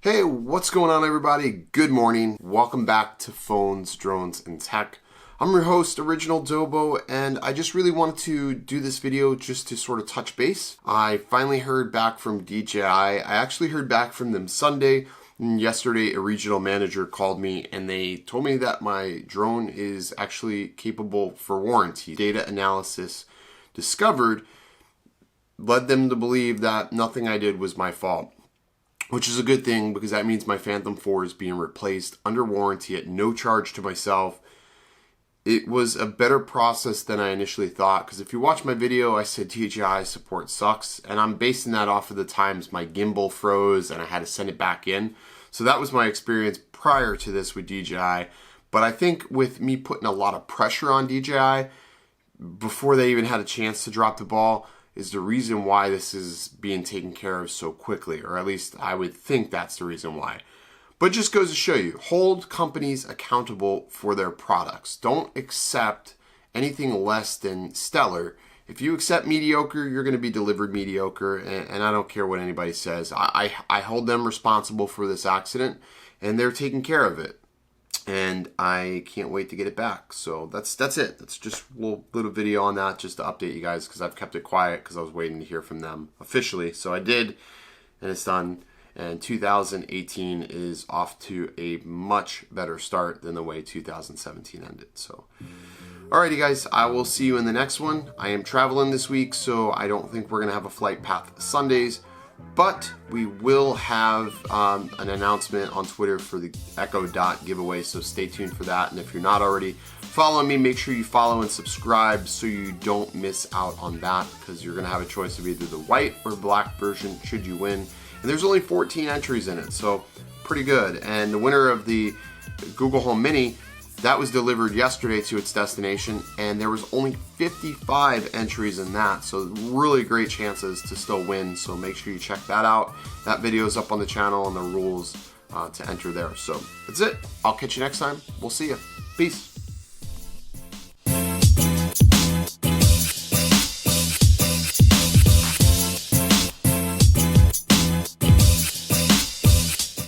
Hey, what's going on everybody? Good morning. Welcome back to Phones, Drones, and Tech. I'm your host, Original Dobo, and I just really wanted to do this video just to sort of touch base. I finally heard back from DJI. I actually heard back from them Sunday. And yesterday, a regional manager called me and they told me that my drone is actually capable for warranty. Data analysis discovered led them to believe that nothing I did was my fault, which is a good thing because that means my Phantom 4 is being replaced under warranty at no charge to myself. It was a better process than I initially thought, because if you watch my video, I said DJI support sucks, and I'm basing that off of the times my gimbal froze and I had to send it back in. So that was my experience prior to this with DJI. But I think with me putting a lot of pressure on DJI before they even had a chance to drop the ball is the reason why this is being taken care of so quickly, or at least I would think that's the reason why. But it just goes to show you, hold companies accountable for their products. Don't accept anything less than stellar. If you accept mediocre, you're going to be delivered mediocre, and I don't care what anybody says. I hold them responsible for this accident, and they're taking care of it. And I can't wait to get it back. So that's it. That's just a little video on that just to update you guys, because I've kept it quiet because I was waiting to hear from them officially. So I did, and it's done. And 2018 is off to a much better start than the way 2017 ended. So, alrighty guys, I will see you in the next one. I am traveling this week, so I don't think we're going to have a flight path Sundays. But we will have an announcement on Twitter for the Echo Dot giveaway, so stay tuned for that. And if you're not already following me, make sure you follow and subscribe so you don't miss out on that, because you're going to have a choice of either the white or black version should you win. And there's only 14 entries in it, so pretty good. And the winner of the Google Home Mini, that was delivered yesterday to its destination, and there was only 55 entries in that, so really great chances to still win. So make sure you check that out. That video is up on the channel and the rules to enter there. So that's it. I'll catch you next time. We'll see you. Peace.